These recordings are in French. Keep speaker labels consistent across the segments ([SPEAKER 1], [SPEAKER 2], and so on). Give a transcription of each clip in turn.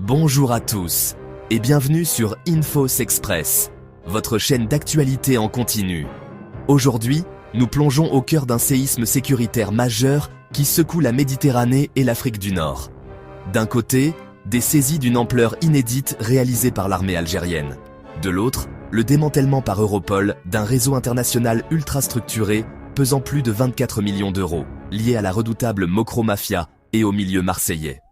[SPEAKER 1] Bonjour à tous et bienvenue sur Infos Express, votre chaîne d'actualité en continu. Aujourd'hui, nous plongeons au cœur d'un séisme sécuritaire majeur qui secoue la Méditerranée et l'Afrique du Nord. D'un côté, des saisies d'une ampleur inédite réalisées par l'armée algérienne. De l'autre, le démantèlement par Europol d'un réseau international ultra structuré pesant plus de 24 millions d'euros, lié à la redoutable Mokro Mafia et au milieu marseillais.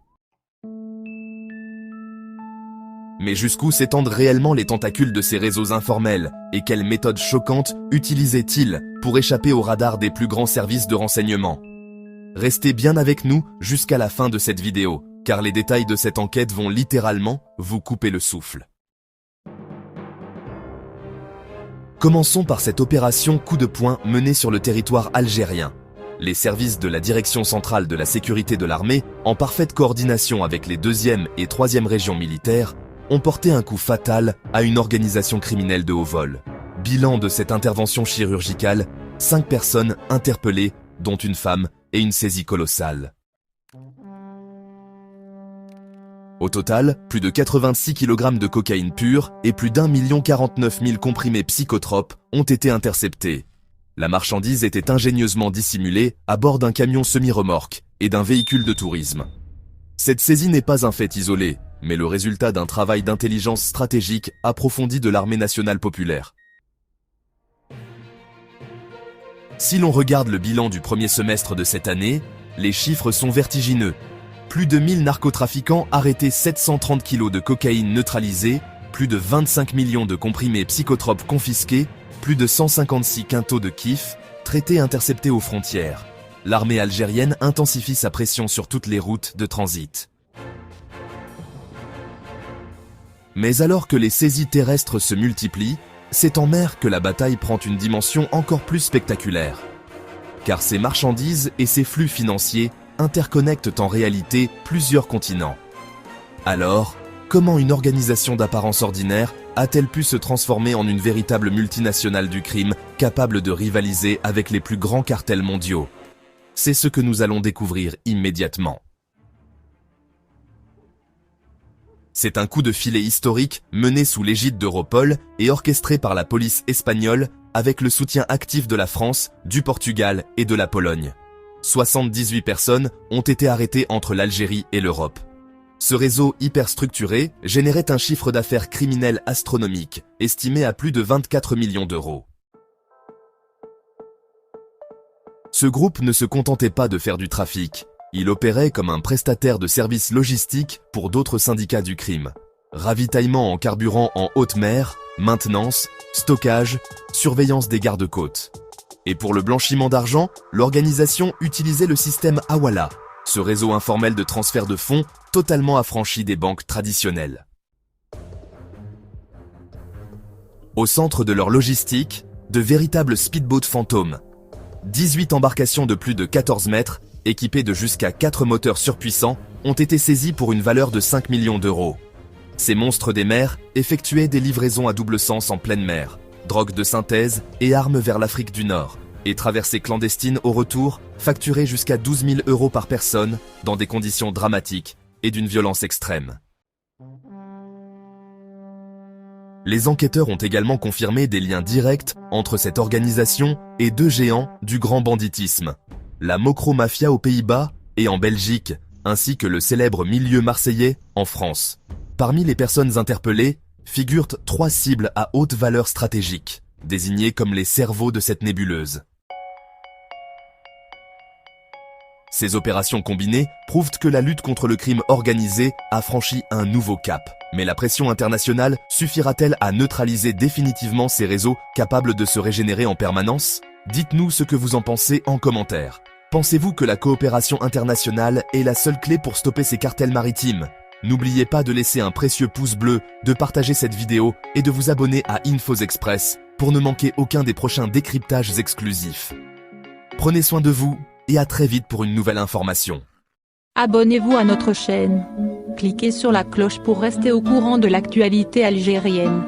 [SPEAKER 1] Mais jusqu'où s'étendent réellement les tentacules de ces réseaux informels et quelles méthodes choquantes utilisaient-ils pour échapper au radar des plus grands services de renseignement? Restez bien avec nous jusqu'à la fin de cette vidéo, car les détails de cette enquête vont littéralement vous couper le souffle. Commençons par cette opération coup de poing menée sur le territoire algérien. Les services de la Direction centrale de la sécurité de l'armée, en parfaite coordination avec les 2e et 3e régions militaires, ont porté un coup fatal à une organisation criminelle de haut vol. Bilan de cette intervention chirurgicale, 5 personnes interpellées, dont une femme, et une saisie colossale. Au total, plus de 86 kg de cocaïne pure et plus d'1 049 000 comprimés psychotropes ont été interceptés. La marchandise était ingénieusement dissimulée à bord d'un camion semi-remorque et d'un véhicule de tourisme. Cette saisie n'est pas un fait isolé, mais le résultat d'un travail d'intelligence stratégique approfondi de l'armée nationale populaire. Si l'on regarde le bilan du premier semestre de cette année, les chiffres sont vertigineux. Plus de 1000 narcotrafiquants arrêtés, 730 kg de cocaïne neutralisée, plus de 25 millions de comprimés psychotropes confisqués, plus de 156 quintaux de kiff, traités interceptés aux frontières. L'armée algérienne intensifie sa pression sur toutes les routes de transit. Mais alors que les saisies terrestres se multiplient, c'est en mer que la bataille prend une dimension encore plus spectaculaire. Car ces marchandises et ces flux financiers interconnectent en réalité plusieurs continents. Alors, comment une organisation d'apparence ordinaire a-t-elle pu se transformer en une véritable multinationale du crime capable de rivaliser avec les plus grands cartels mondiaux? C'est ce que nous allons découvrir immédiatement. C'est un coup de filet historique mené sous l'égide d'Europol et orchestré par la police espagnole avec le soutien actif de la France, du Portugal et de la Pologne. 78 personnes ont été arrêtées entre l'Algérie et l'Europe. Ce réseau hyper structuré générait un chiffre d'affaires criminel astronomique, estimé à plus de 24 millions d'euros. Ce groupe ne se contentait pas de faire du trafic. Il opérait comme un prestataire de services logistiques pour d'autres syndicats du crime. Ravitaillement en carburant en haute mer, maintenance, stockage, surveillance des gardes-côtes. Et pour le blanchiment d'argent, l'organisation utilisait le système Hawala, ce réseau informel de transfert de fonds totalement affranchi des banques traditionnelles. Au centre de leur logistique, de véritables speedboats fantômes. 18 embarcations de plus de 14 mètres, équipés de jusqu'à 4 moteurs surpuissants, ont été saisis pour une valeur de 5 millions d'euros. Ces monstres des mers effectuaient des livraisons à double sens en pleine mer, drogue de synthèse et armes vers l'Afrique du Nord, et traversées clandestines au retour, facturées jusqu'à 12 000 euros par personne, dans des conditions dramatiques et d'une violence extrême. Les enquêteurs ont également confirmé des liens directs entre cette organisation et 2 géants du grand banditisme, la Mokro Mafia aux Pays-Bas et en Belgique, ainsi que le célèbre milieu marseillais en France. Parmi les personnes interpellées figurent 3 cibles à haute valeur stratégique, désignées comme les cerveaux de cette nébuleuse. Ces opérations combinées prouvent que la lutte contre le crime organisé a franchi un nouveau cap. Mais la pression internationale suffira-t-elle à neutraliser définitivement ces réseaux capables de se régénérer en permanence? Dites-nous ce que vous en pensez en commentaire. Pensez-vous que la coopération internationale est la seule clé pour stopper ces cartels maritimes? N'oubliez pas de laisser un précieux pouce bleu, de partager cette vidéo et de vous abonner à Infos Express pour ne manquer aucun des prochains décryptages exclusifs. Prenez soin de vous et à très vite pour une nouvelle information.
[SPEAKER 2] Abonnez-vous à notre chaîne. Cliquez sur la cloche pour rester au courant de l'actualité algérienne.